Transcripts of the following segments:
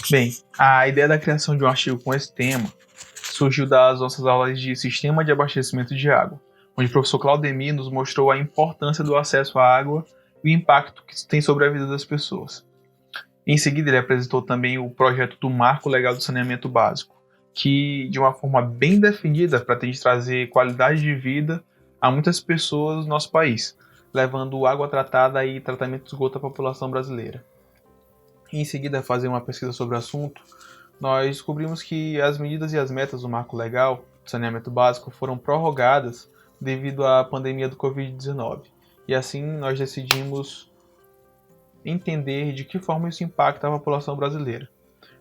Bem, a ideia da criação de um artigo com esse tema surgiu das nossas aulas de Sistema de Abastecimento de Água, onde o professor Claudemir nos mostrou a importância do acesso à água e o impacto que isso tem sobre a vida das pessoas. Em seguida, ele apresentou também o projeto do Marco Legal do Saneamento Básico, que, de uma forma bem definida, pretende trazer qualidade de vida a muitas pessoas do nosso país, levando água tratada e tratamento de esgoto à população brasileira. Em seguida, fazer uma pesquisa sobre o assunto, nós descobrimos que as medidas e as metas do Marco Legal do Saneamento Básico foram prorrogadas devido à pandemia do Covid-19. E assim nós decidimos entender de que forma isso impacta a população brasileira,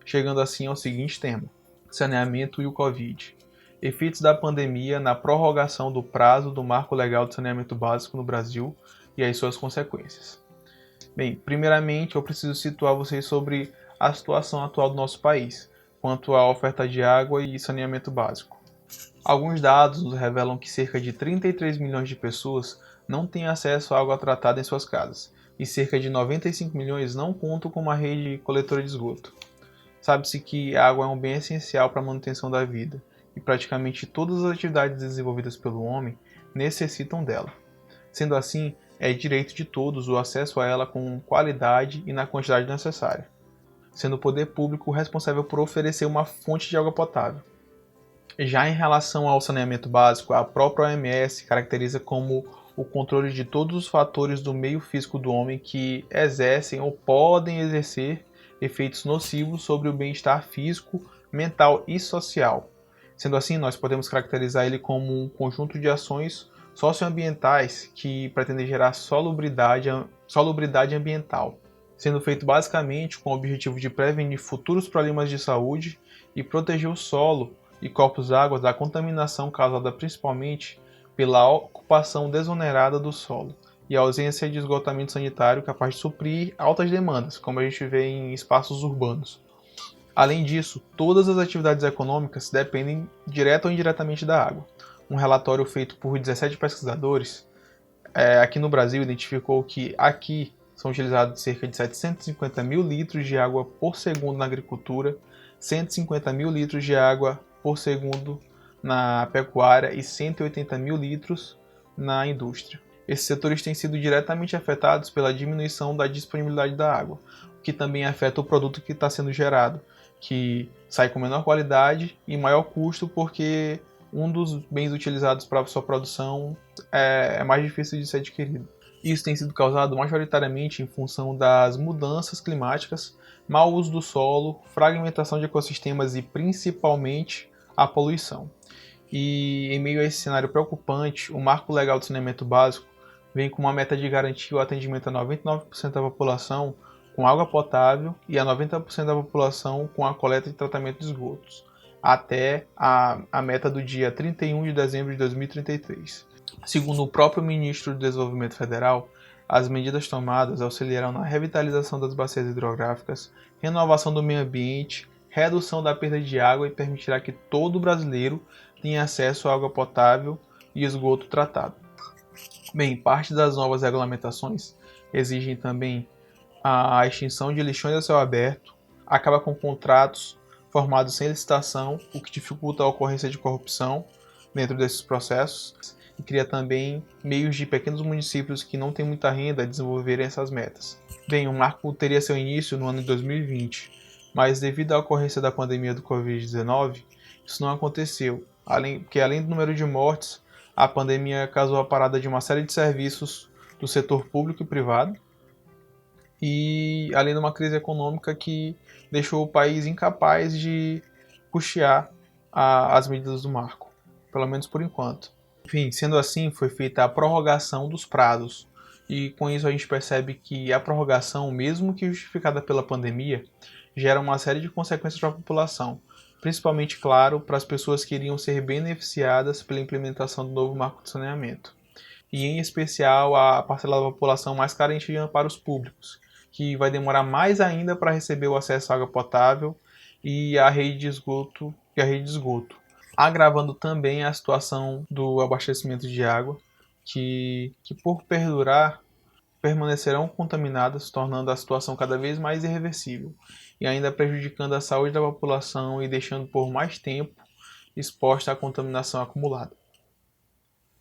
chegando assim ao seguinte tema: saneamento e o Covid. Efeitos da pandemia na prorrogação do prazo do Marco Legal de Saneamento Básico no Brasil e as suas consequências. Bem, primeiramente eu preciso situar vocês sobre a situação atual do nosso país, quanto à oferta de água e saneamento básico. Alguns dados nos revelam que cerca de 33 milhões de pessoas não têm acesso à água tratada em suas casas, e cerca de 95 milhões não contam com uma rede coletora de esgoto. Sabe-se que a água é um bem essencial para a manutenção da vida, e praticamente todas as atividades desenvolvidas pelo homem necessitam dela. Sendo assim, é direito de todos o acesso a ela com qualidade e na quantidade necessária, sendo o poder público responsável por oferecer uma fonte de água potável. Já em relação ao saneamento básico, a própria OMS caracteriza como o controle de todos os fatores do meio físico do homem que exercem ou podem exercer efeitos nocivos sobre o bem-estar físico, mental e social. Sendo assim, nós podemos caracterizar ele como um conjunto de ações socioambientais que pretendem gerar salubridade ambiental, sendo feito basicamente com o objetivo de prevenir futuros problemas de saúde e proteger o solo e corpos d'água da contaminação causada principalmente pela ocupação desonerada do solo e a ausência de esgotamento sanitário capaz de suprir altas demandas, como a gente vê em espaços urbanos. Além disso, todas as atividades econômicas dependem direta ou indiretamente da água. Um relatório feito por 17 pesquisadores aqui no Brasil identificou que aqui são utilizados cerca de 750 mil litros de água por segundo na agricultura, 150 mil litros de água por segundo na pecuária e 180 mil litros na indústria. Esses setores têm sido diretamente afetados pela diminuição da disponibilidade da água, o que também afeta o produto que está sendo gerado, que sai com menor qualidade e maior custo porque um dos bens utilizados para sua produção é mais difícil de ser adquirido. Isso tem sido causado majoritariamente em função das mudanças climáticas, mau uso do solo, fragmentação de ecossistemas e principalmente a poluição. E em meio a esse cenário preocupante, o Marco Legal de Saneamento Básico vem com uma meta de garantir o atendimento a 99% da população com água potável e a 90% da população com a coleta e tratamento de esgotos, até a meta do dia 31 de dezembro de 2033. Segundo o próprio ministro do Desenvolvimento Federal, as medidas tomadas auxiliarão na revitalização das bacias hidrográficas, renovação do meio ambiente, redução da perda de água e permitirá que todo brasileiro tenha acesso à água potável e esgoto tratado. Bem, parte das novas regulamentações exigem também a extinção de lixões a céu aberto, acaba com contratos formados sem licitação, o que dificulta a ocorrência de corrupção dentro desses processos, e cria também meios de pequenos municípios que não têm muita renda a desenvolverem essas metas. Bem, o marco teria seu início no ano de 2020, mas devido à ocorrência da pandemia do Covid-19, isso não aconteceu, porque além do número de mortes, a pandemia causou a parada de uma série de serviços do setor público e privado, e além de uma crise econômica que deixou o país incapaz de custear as medidas do marco, pelo menos por enquanto. Enfim, sendo assim, foi feita a prorrogação dos prazos, e com isso a gente percebe que a prorrogação, mesmo que justificada pela pandemia, gera uma série de consequências para a população, principalmente, claro, para as pessoas que iriam ser beneficiadas pela implementação do novo marco de saneamento, e em especial a parcela da população mais carente de amparos públicos, que vai demorar mais ainda para receber o acesso à água potável e a rede de esgoto, agravando também a situação do abastecimento de água, que por permanecerão contaminadas, tornando a situação cada vez mais irreversível e ainda prejudicando a saúde da população e deixando por mais tempo exposta à contaminação acumulada.